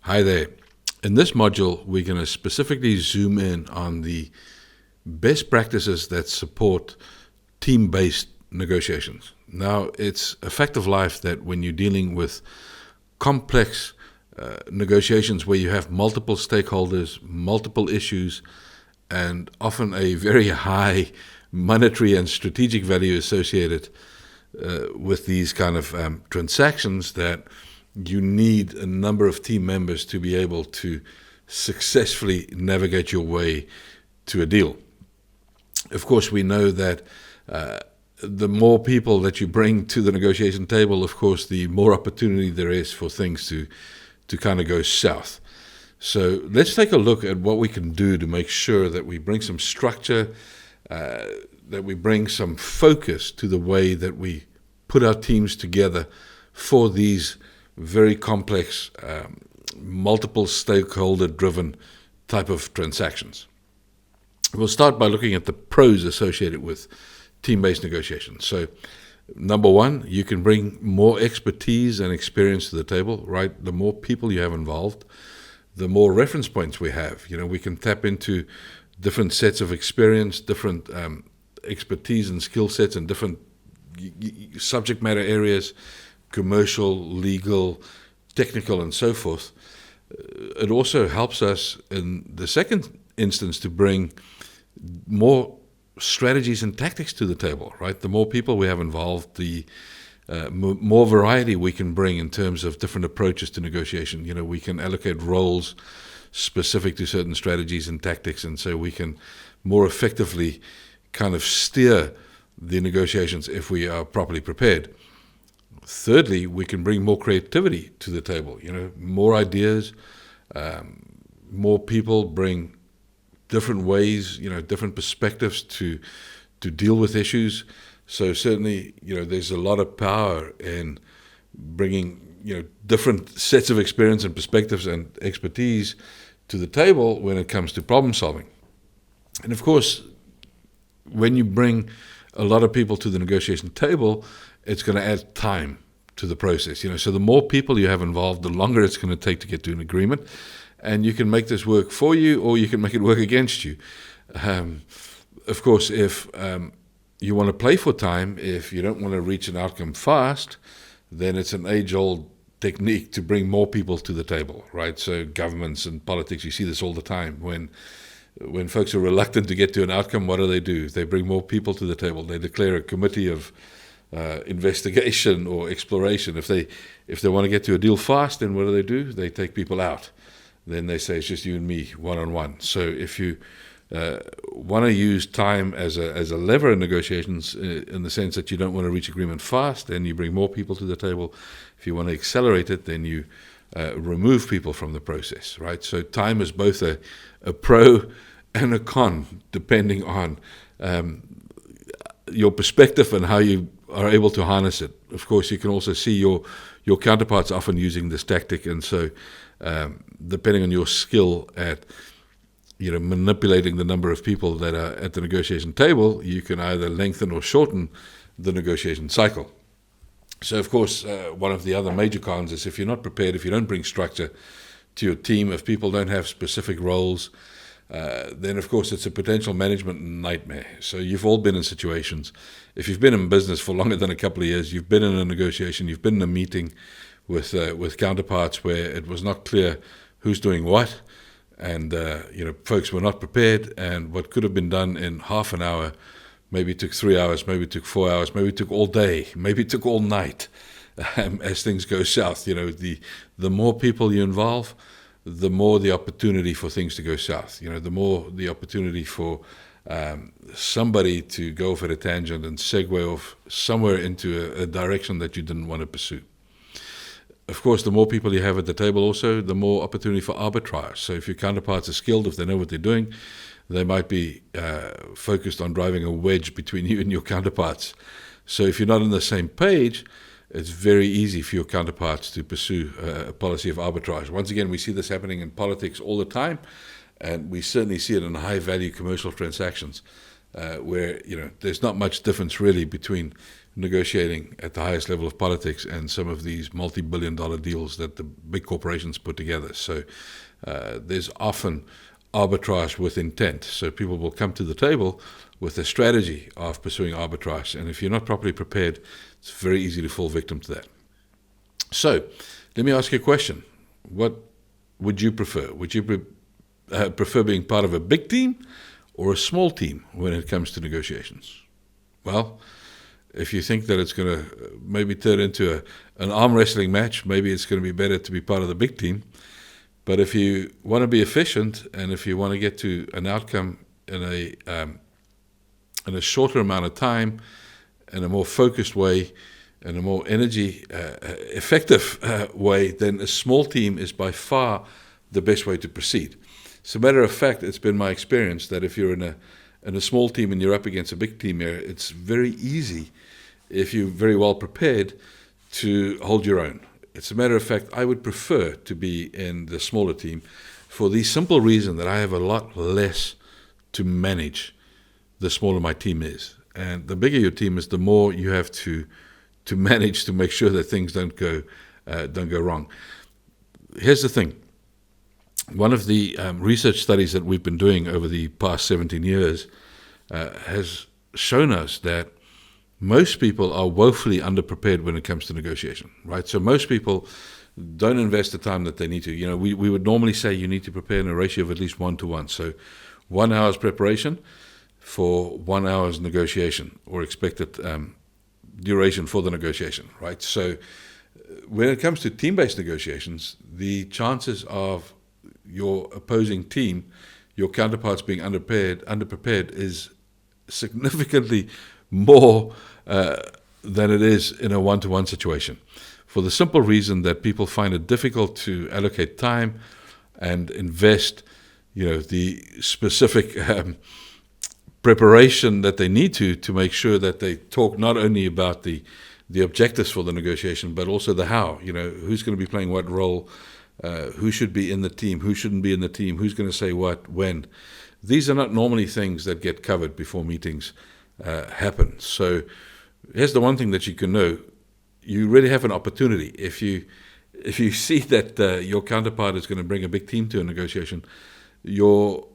Hi there. In this module, we're going to specifically zoom in on the best practices that support team-based negotiations. Now, it's a fact of life that when you're dealing with complex negotiations where you have multiple stakeholders, multiple issues, and often a very high monetary and strategic value associated with these kind of transactions, that you need a number of team members to be able to successfully navigate your way to a deal. Of course, we know that the more people that you bring to the negotiation table, of course, the more opportunity there is for things to kind of go south. So let's take a look at what we can do to make sure that we bring some structure, that we bring some focus to the way that we put our teams together for these very complex, multiple stakeholder-driven type of transactions. We'll start by looking at the pros associated with team-based negotiations. So, number one, you can bring more expertise and experience to the table, right? The more people you have involved, the more reference points we have. We can tap into different sets of experience, different expertise and skill sets, and different subject matter areas, commercial, legal, technical, and so forth. It also helps us in the second instance to bring more strategies and tactics to the table, right? The more people we have involved, the more variety we can bring in terms of different approaches to negotiation. We can allocate roles specific to certain strategies and tactics, and so we can more effectively kind of steer the negotiations if we are properly prepared. Thirdly, we can bring more creativity to the table. More ideas, more people bring different ways, different perspectives to deal with issues. So certainly, there's a lot of power in bringing, different sets of experience and perspectives and expertise to the table when it comes to problem solving. And of course, when you bring a lot of people to the negotiation table, it's going to add time to the process. So the more people you have involved, the longer it's going to take to get to an agreement. And you can make this work for you, or you can make it work against you. Of course, if you want to play for time, if you don't want to reach an outcome fast, then it's an age-old technique to bring more people to the table, right? So governments and politics, you see this all the time. When folks are reluctant to get to an outcome, what do? They bring more people to the table. They declare a committee of investigation or exploration. If they want to get to a deal fast, then what do? They take people out. Then they say it's just you and me, one-on-one. So if you want to use time as a lever in negotiations, in the sense that you don't want to reach agreement fast, then you bring more people to the table. If you want to accelerate it, then you remove people from the process, right? So time is both a pro and a con, depending on your perspective and how you are able to harness it. Of course, you can also see your counterparts often using this tactic, and so depending on your skill at manipulating the number of people that are at the negotiation table, you can either lengthen or shorten the negotiation cycle. So, of course, one of the other major cons is if you're not prepared, if you don't bring structure to your team, if people don't have specific roles, then, of course, it's a potential management nightmare. So you've all been in situations. If you've been in business for longer than a couple of years, you've been in a negotiation, you've been in a meeting with counterparts where it was not clear who's doing what, and folks were not prepared, and what could have been done in half an hour maybe took 3 hours, maybe took 4 hours, maybe took all day, maybe took all night as things go south. The more people you involve, the more the opportunity for things to go south. The more the opportunity for somebody to go off at a tangent and segue off somewhere into a direction that you didn't want to pursue. Of course, the more people you have at the table also, the more opportunity for arbitrage. So if your counterparts are skilled, if they know what they're doing, they might be focused on driving a wedge between you and your counterparts. So if you're not on the same page, it's very easy for your counterparts to pursue a policy of arbitrage. Once again, we see this happening in politics all the time, and we certainly see it in high-value commercial transactions. where there's not much difference really between negotiating at the highest level of politics and some of these multi-billion-dollar deals that the big corporations put together. So there's often arbitrage with intent. So people will come to the table with a strategy of pursuing arbitrage, and if you're not properly prepared, it's very easy to fall victim to that. So let me ask you a question. What would you prefer? Would you prefer being part of a big team or a small team when it comes to negotiations? Well, if you think that it's going to maybe turn into an arm wrestling match, maybe it's going to be better to be part of the big team. But if you want to be efficient and if you want to get to an outcome in a shorter amount of time, in a more focused way, in a more energy effective way, then a small team is by far the best way to proceed. As a matter of fact, it's been my experience that if you're in a small team and you're up against a big team here, it's very easy, if you're very well prepared, to hold your own. As a matter of fact, I would prefer to be in the smaller team for the simple reason that I have a lot less to manage the smaller my team is. And the bigger your team is, the more you have to manage to make sure that things don't go wrong. Here's the thing. One of the research studies that we've been doing over the past 17 years has shown us that most people are woefully underprepared when it comes to negotiation, right? So most people don't invest the time that they need to. We would normally say you need to prepare in a ratio of at least 1-to-1. So 1 hour's preparation for 1 hour's negotiation, or expected duration for the negotiation, right? So when it comes to team-based negotiations, the chances of your opposing team, your counterparts being underprepared is significantly more than it is in a one-to-one situation, for the simple reason that people find it difficult to allocate time and invest, the specific preparation that they need to make sure that they talk not only about the objectives for the negotiation, but also the how. Who's going to be playing what role, who should be in the team, who shouldn't be in the team, who's going to say what, when. These are not normally things that get covered before meetings happen. So here's the one thing that you can know. You really have an opportunity. If you see that your counterpart is going to bring a big team to a negotiation, your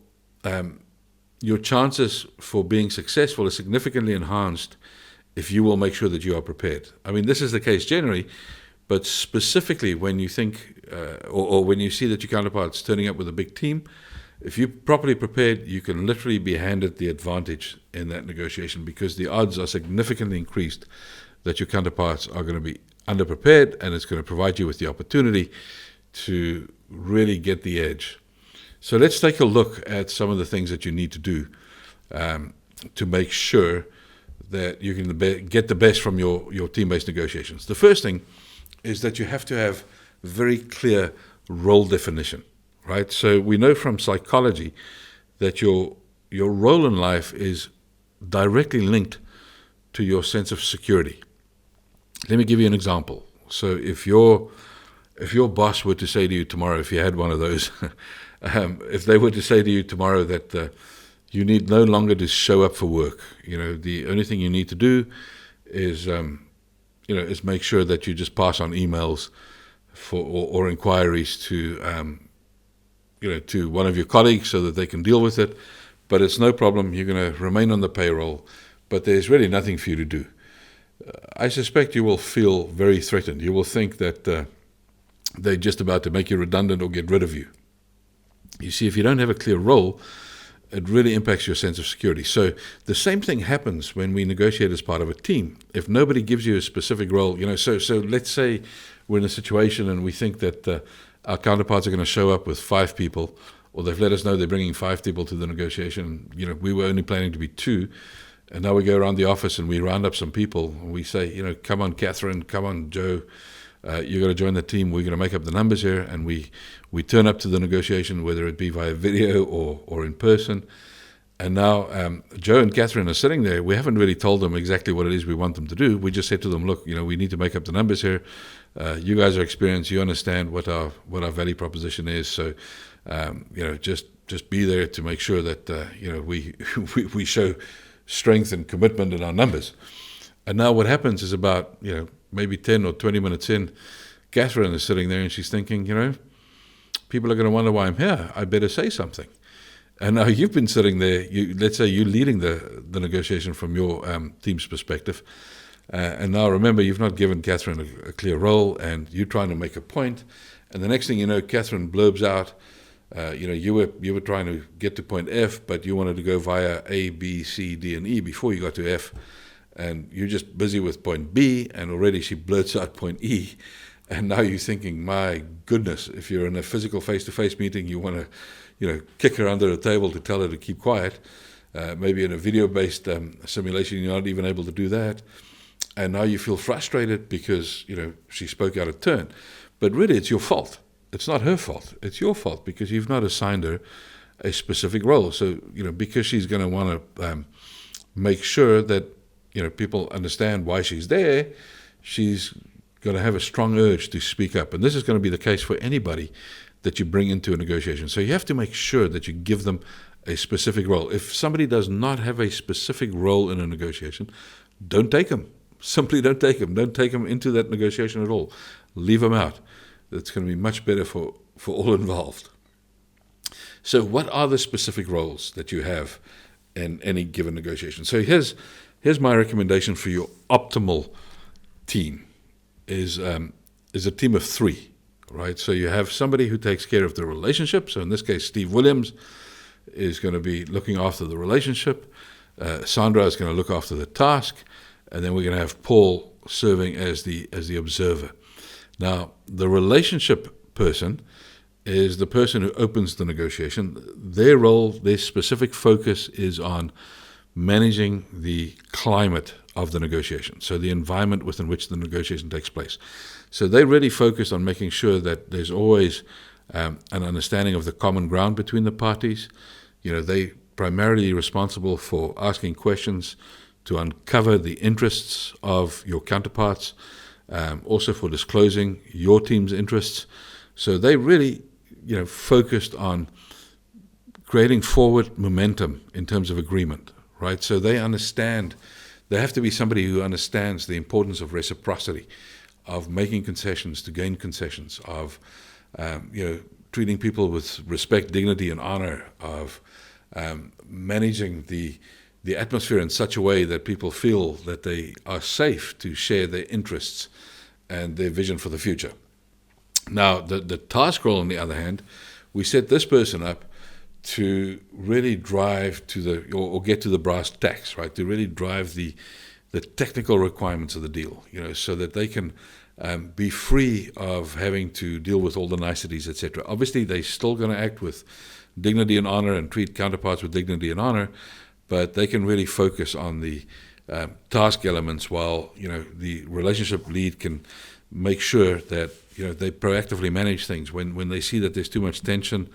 chances for being successful is significantly enhanced if you will make sure that you are prepared. I mean, this is the case generally, but specifically when you think or when you see that your counterpart's turning up with a big team, if you're properly prepared, you can literally be handed the advantage in that negotiation, because the odds are significantly increased that your counterparts are going to be underprepared, and it's going to provide you with the opportunity to really get the edge. So let's take a look at some of the things that you need to do to make sure that you can get the best from your team-based negotiations. The first thing is that you have to have very clear role definition. Right, so we know from psychology that your role in life is directly linked to your sense of security. Let me give you an example. So if your boss were to say to you tomorrow, if you had one of those, if they were to say to you tomorrow that you need no longer to show up for work, the only thing you need to do is make sure that you just pass on emails or inquiries to one of your colleagues so that they can deal with it, but it's no problem, you're going to remain on the payroll, but there's really nothing for you to do. I suspect you will feel very threatened. You will think that they're just about to make you redundant or get rid of you. You see, if you don't have a clear role, it really impacts your sense of security. So the same thing happens when we negotiate as part of a team. If nobody gives you a specific role, so let's say we're in a situation and we think that our counterparts are going to show up with 5 people, or they've let us know they're bringing 5 people to the negotiation. We were only planning to be 2, and now we go around the office and we round up some people. And we say, come on, Catherine, come on, Joe, you're going to join the team. We're going to make up the numbers here, and we turn up to the negotiation, whether it be via video or in person. And now Joe and Catherine are sitting there. We haven't really told them exactly what it is we want them to do. We just said to them, look, we need to make up the numbers here. You guys are experienced. You understand what our value proposition is. So, just be there to make sure that we show strength and commitment in our numbers. And now what happens is about, maybe 10 or 20 minutes in, Catherine is sitting there and she's thinking, people are going to wonder why I'm here. I better say something. And now you've been sitting there, let's say you're leading the negotiation from your team's perspective. And now remember, you've not given Catherine a clear role, and you're trying to make a point. And the next thing you know, Catherine blurbs out, you were trying to get to point F, but you wanted to go via A, B, C, D, and E before you got to F. And you're just busy with point B, and already she blurts out point E. And now you're thinking, my goodness, if you're in a physical face-to-face meeting, you want to, kick her under the table to tell her to keep quiet. Maybe in a video-based simulation, you're not even able to do that. And now you feel frustrated because, she spoke out of turn. But really, it's your fault. It's not her fault. It's your fault because you've not assigned her a specific role. So, because she's going to want to make sure that, people understand why she's there, she's going to have a strong urge to speak up. And this is going to be the case for anybody that you bring into a negotiation. So you have to make sure that you give them a specific role. If somebody does not have a specific role in a negotiation, don't take them. Simply don't take them. Don't take them into that negotiation at all. Leave them out. It's going to be much better for all involved. So what are the specific roles that you have in any given negotiation? So here's my recommendation for your optimal team is a team of 3, right? So you have somebody who takes care of the relationship. So in this case, Steve Williams is going to be looking after the relationship. Sandra is going to look after the task. And then we're going to have Paul serving as the observer. Now, the relationship person is the person who opens the negotiation. Their role, their specific focus is on managing the climate of the negotiation, so the environment within which the negotiation takes place. So they really focus on making sure that there's always an understanding of the common ground between the parties. They primarily responsible for asking questions to uncover the interests of your counterparts, also for disclosing your team's interests. So they really, focused on creating forward momentum in terms of agreement, right? So they understand, there have to be somebody who understands the importance of reciprocity, of making concessions to gain concessions, of, treating people with respect, dignity, and honor, of managing the atmosphere in such a way that people feel that they are safe to share their interests and their vision for the future. Now, the task role, on the other hand, we set this person up to really drive to or get to the brass tacks, right? To really drive the technical requirements of the deal, so that they can be free of having to deal with all the niceties, etc. Obviously, they're still going to act with dignity and honor and treat counterparts with dignity and honor, but they can really focus on the task elements while, the relationship lead can make sure that, they proactively manage things. When they see that there's too much tension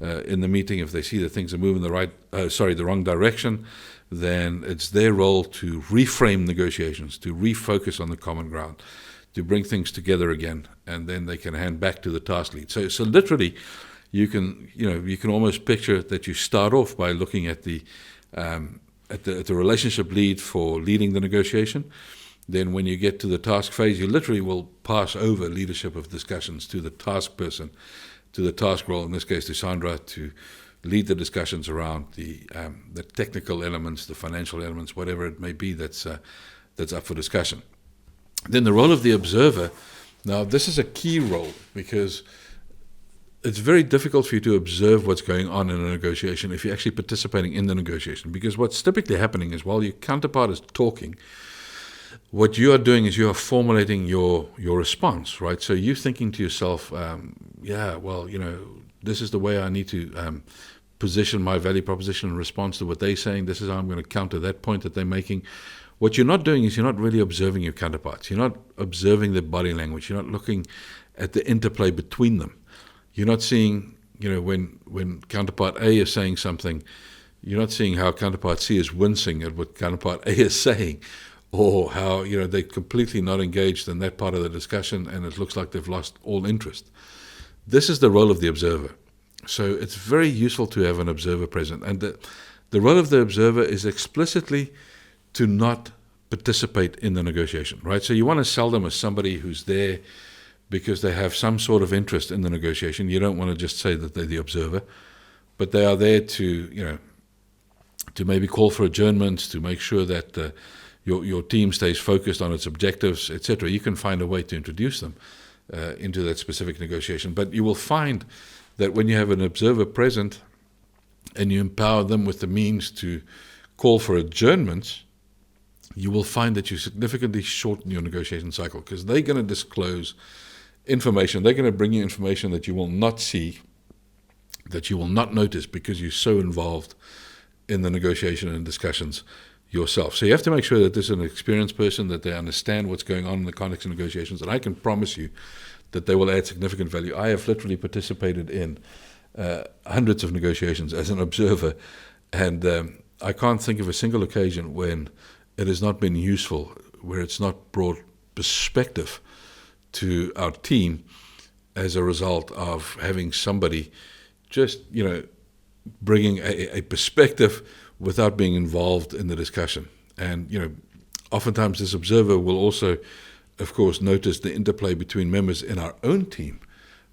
in the meeting, if they see that things are moving the wrong direction, then it's their role to reframe negotiations, to refocus on the common ground, to bring things together again, and then they can hand back to the task lead. So literally, you can almost picture that you start off by looking at the relationship lead for leading the negotiation. Then when you get to the task phase, you literally will pass over leadership of discussions to the task person, to the task role, in this case to Sandra, to lead the discussions around the technical elements, the financial elements, whatever it may be that's up for discussion. Then the role of the observer. Now, this is a key role because it's very difficult for you to observe what's going on in a negotiation if you're actually participating in the negotiation. Because what's typically happening is while your counterpart is talking, what you are doing is you are formulating your response, right? So you're thinking to yourself, this is the way I need to position my value proposition in response to what they're saying. This is how I'm going to counter that point that they're making. What you're not doing is you're not really observing your counterparts. You're not observing their body language. You're not looking at the interplay between them. You're not seeing, when counterpart A is saying something, you're not seeing how counterpart C is wincing at what counterpart A is saying, or how, they're completely not engaged in that part of the discussion and it looks like they've lost all interest. This is the role of the observer. So it's very useful to have an observer present. And The role of the observer is explicitly to not participate in the negotiation, right? So you want to sell them as somebody who's there because they have some sort of interest in the negotiation. You don't want to just say that they're the observer, but they are there to, to maybe call for adjournments, to make sure that your team stays focused on its objectives, etc. You can find a way to introduce them into that specific negotiation. But you will find that when you have an observer present and you empower them with the means to call for adjournments, you will find that you significantly shorten your negotiation cycle, because they're going to disclose information. They're going to bring you information that you will not see, that you will not notice, because you're so involved in the negotiation and discussions yourself. So you have to make sure that this is an experienced person, that they understand what's going on in the context of negotiations, and I can promise you that they will add significant value. I have literally participated in hundreds of negotiations as an observer, and I can't think of a single occasion when it has not been useful, where it's not brought perspective to our team as a result of having somebody just, bringing a perspective without being involved in the discussion. And, oftentimes this observer will also, of course, notice the interplay between members in our own team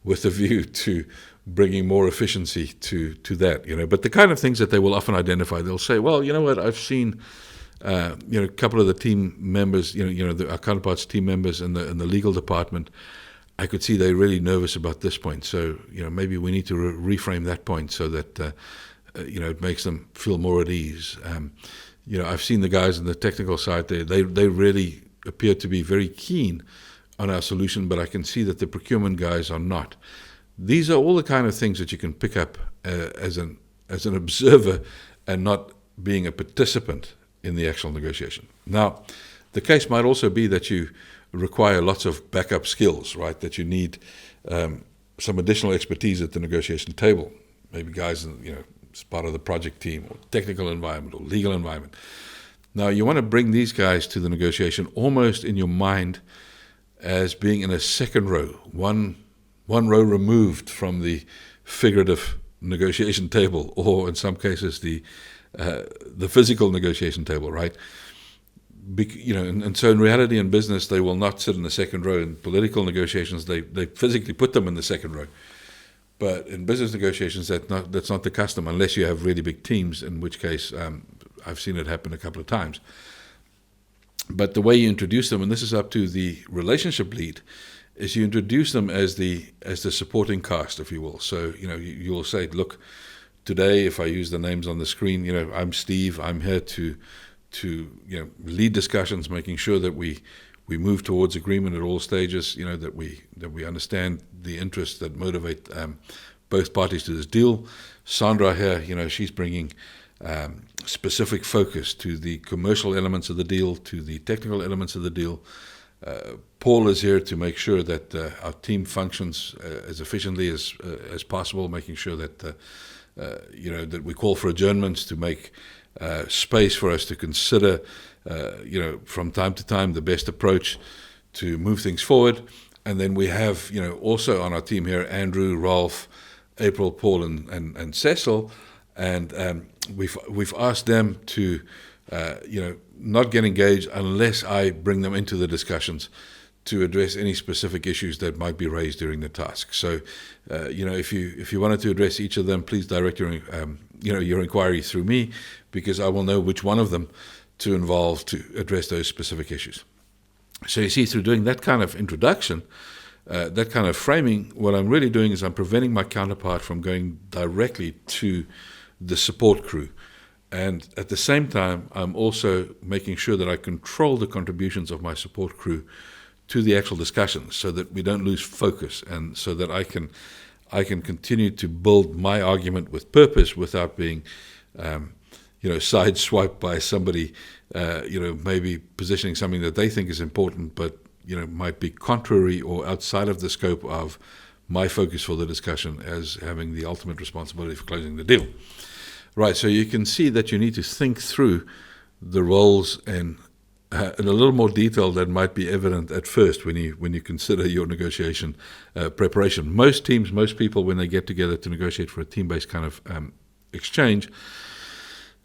with a view to bringing more efficiency to that, But the kind of things that they will often identify, they'll say, well, you know what, I've seen a couple of the team members, our counterparts team members in the legal department, I could see they're really nervous about this point. So, maybe we need to reframe that point so that, it makes them feel more at ease. I've seen the guys on the technical side, they really appear to be very keen on our solution, but I can see that the procurement guys are not. These are all the kind of things that you can pick up as an observer and not being a participant in the actual negotiation. Now, the case might also be that you require lots of backup skills, right? That you need some additional expertise at the negotiation table. Maybe guys, as part of the project team, or technical environment, or legal environment. Now, you want to bring these guys to the negotiation almost in your mind as being in a second row, one row removed from the figurative negotiation table, or in some cases the physical negotiation table, right? And so in reality, in business, they will not sit in the second row. In political negotiations, they physically put them in the second row. But in business negotiations, that's not the custom, unless you have really big teams, in which case I've seen it happen a couple of times. But the way you introduce them, and this is up to the relationship lead, is you introduce them as the supporting cast, if you will. So you will say, look, today, if I use the names on the screen, I'm Steve. I'm here to lead discussions, making sure that we move towards agreement at all stages. That we understand the interests that motivate both parties to this deal. Sandra here, she's bringing specific focus to the commercial elements of the deal, to the technical elements of the deal. Paul is here to make sure that our team functions as efficiently as possible, making sure that that we call for adjournments to make space for us to consider, from time to time, the best approach to move things forward. And then we have, also on our team here, Andrew, Rolf, April, Paul, and Cecil, and we've asked them to, not get engaged unless I bring them into the discussions to address any specific issues that might be raised during the task. So, if you wanted to address each of them, please direct your inquiry through me, because I will know which one of them to involve to address those specific issues. So you see, through doing that kind of introduction, that kind of framing, what I'm really doing is I'm preventing my counterpart from going directly to the support crew. And at the same time, I'm also making sure that I control the contributions of my support crew to the actual discussions, so that we don't lose focus, and so that I can continue to build my argument with purpose without being, sideswiped by somebody, maybe positioning something that they think is important, but might be contrary or outside of the scope of my focus for the discussion as having the ultimate responsibility for closing the deal. Right, so you can see that you need to think through the roles in a little more detail than might be evident at first when you consider your negotiation preparation. Most teams, most people, when they get together to negotiate for a team-based kind of exchange,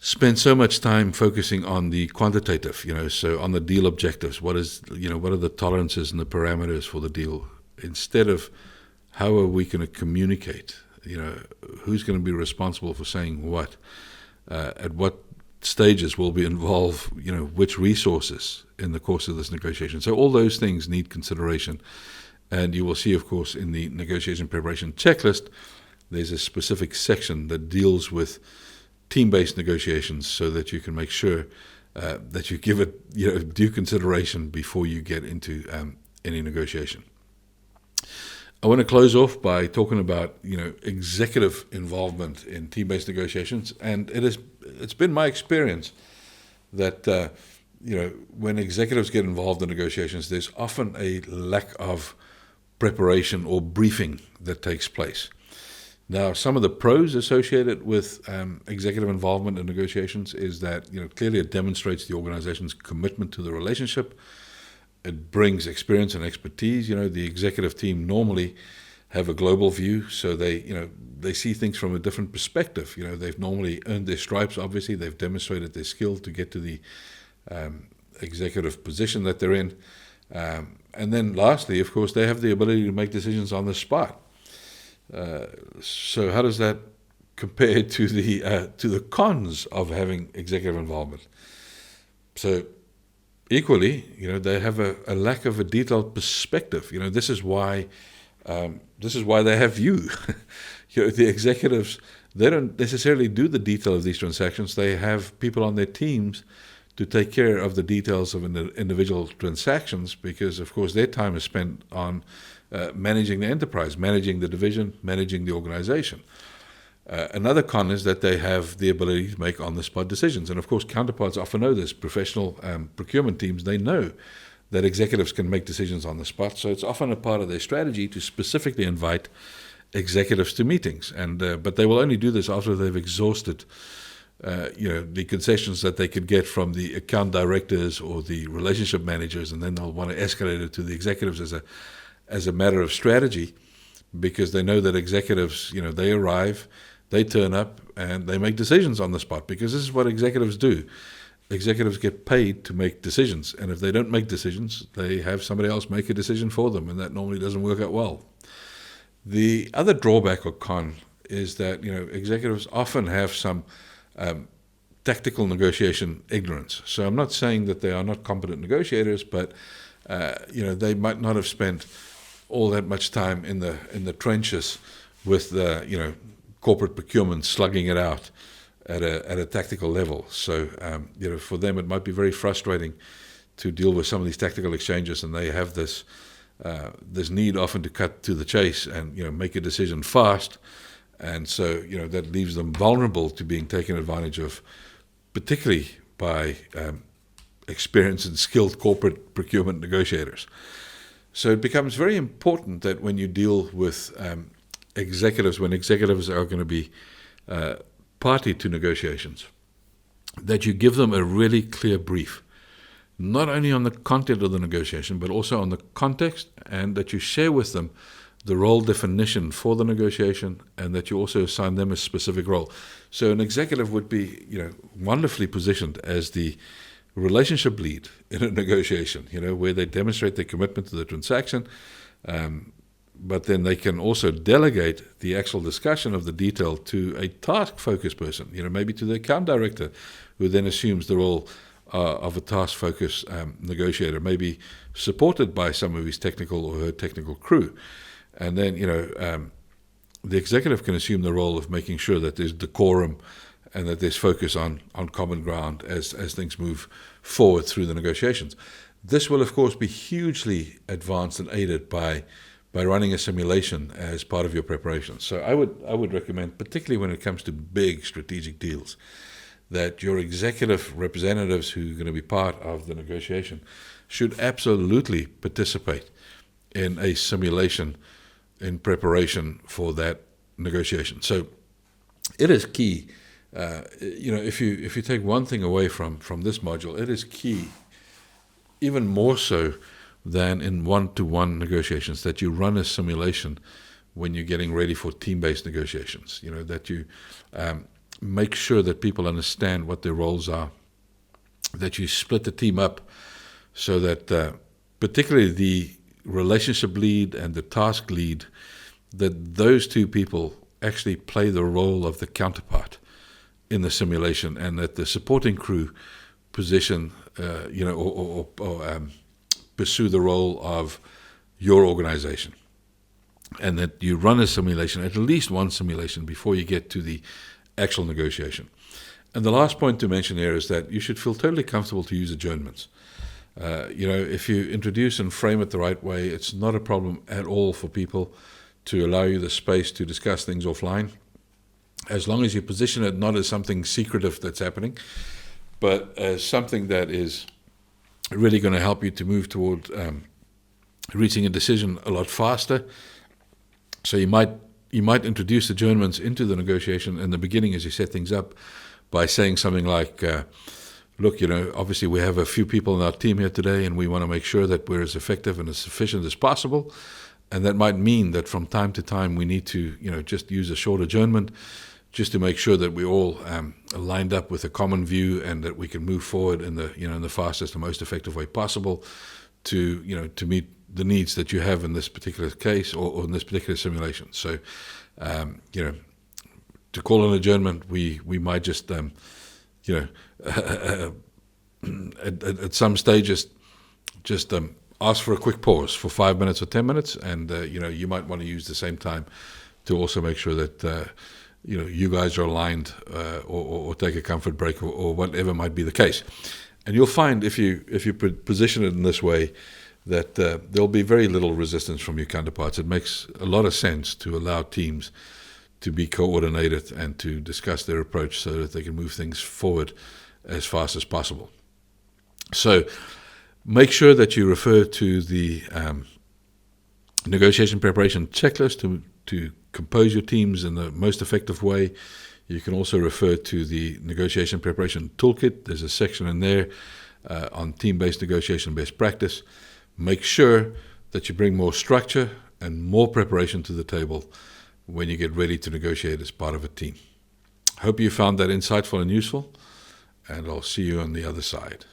spend so much time focusing on the quantitative, so on the deal objectives. What are the tolerances and the parameters for the deal, instead of how are we going to communicate? Who's going to be responsible for saying what, at what stages will be involved, which resources in the course of this negotiation. So all those things need consideration. And you will see, of course, in the negotiation preparation checklist, there's a specific section that deals with team-based negotiations, so that you can make sure that you give it due consideration before you get into any negotiation. I want to close off by talking about executive involvement in team-based negotiations, and it's been my experience that when executives get involved in negotiations, there's often a lack of preparation or briefing that takes place. Now, some of the pros associated with executive involvement in negotiations is that clearly it demonstrates the organization's commitment to the relationship. It brings experience and expertise. The executive team normally have a global view, so they see things from a different perspective. They've normally earned their stripes. Obviously, they've demonstrated their skill to get to the executive position that they're in. And then, lastly, of course, they have the ability to make decisions on the spot. So how does that compare to the cons of having executive involvement? So equally, they have a lack of a detailed perspective. This is why they have you. The executives, they don't necessarily do the detail of these transactions. They have people on their teams to take care of the details of individual transactions, because, of course, their time is spent on managing the enterprise, managing the division, managing the organization. Another con is that they have the ability to make on-the-spot decisions. And, of course, counterparts often know this. Professional procurement teams, they know that executives can make decisions on the spot. So it's often a part of their strategy to specifically invite executives to meetings. But they will only do this after they've exhausted the concessions that they could get from the account directors or the relationship managers, and then they'll want to escalate it to the executives as a matter of strategy, because they know that executives, they arrive, they turn up, and they make decisions on the spot, because this is what executives do. Executives get paid to make decisions, and if they don't make decisions, they have somebody else make a decision for them, and that normally doesn't work out well. The other drawback or con is that executives often have some tactical negotiation ignorance. So I'm not saying that they are not competent negotiators, but they might not have spent all that much time in the trenches with the corporate procurement, slugging it out at a tactical level. So for them it might be very frustrating to deal with some of these tactical exchanges, and they have this need often to cut to the chase and make a decision fast, and so that leaves them vulnerable to being taken advantage of, particularly by experienced and skilled corporate procurement negotiators. So it becomes very important that when you deal with executives, when executives are going to be party to negotiations, that you give them a really clear brief, not only on the content of the negotiation, but also on the context, and that you share with them the role definition for the negotiation, and that you also assign them a specific role. So an executive would be, wonderfully positioned as the relationship lead in a negotiation, where they demonstrate their commitment to the transaction, but then they can also delegate the actual discussion of the detail to a task-focused person, maybe to the account director, who then assumes the role of a task-focused negotiator, maybe supported by some of his technical or her technical crew. And then, the executive can assume the role of making sure that there's decorum and that there's focus on common ground as things move forward through the negotiations. This will, of course, be hugely advanced and aided by running a simulation as part of your preparation. So I would recommend, particularly when it comes to big strategic deals, that your executive representatives who are going to be part of the negotiation should absolutely participate in a simulation in preparation for that negotiation. So it is key. If you take one thing away from this module, it is key, even more so than in one-to-one negotiations, that you run a simulation when you're getting ready for team-based negotiations. That you make sure that people understand what their roles are, that you split the team up so that particularly the relationship lead and the task lead, that those two people actually play the role of the counterpart in the simulation, and that the supporting crew position, or pursue the role of your organization, and that you run a simulation, at least one simulation, before you get to the actual negotiation. And the last point to mention here is that you should feel totally comfortable to use adjournments. If you introduce and frame it the right way, it's not a problem at all for people to allow you the space to discuss things offline, as long as you position it not as something secretive that's happening, but as something that is really going to help you to move toward reaching a decision a lot faster. So you might introduce adjournments into the negotiation in the beginning as you set things up by saying something like, look, obviously we have a few people in our team here today, and we want to make sure that we're as effective and as efficient as possible. And that might mean that from time to time we need to, just use a short adjournment just to make sure that we all lined up with a common view, and that we can move forward in the fastest and most effective way possible to meet the needs that you have in this particular case or in this particular simulation. So, to call an adjournment, we might just, at some stages, just ask for a quick pause for 5 minutes or 10 minutes, and you might want to use the same time to also make sure that you guys are aligned, or take a comfort break, or whatever might be the case. And you'll find if you position it in this way that there'll be very little resistance from your counterparts. It makes a lot of sense to allow teams to be coordinated and to discuss their approach so that they can move things forward as fast as possible. So make sure that you refer to the negotiation preparation checklist to compose your teams in the most effective way. You can also refer to the negotiation preparation toolkit. There's a section in there on team-based negotiation best practice. Make sure that you bring more structure and more preparation to the table when you get ready to negotiate as part of a team. Hope you found that insightful and useful, and I'll see you on the other side.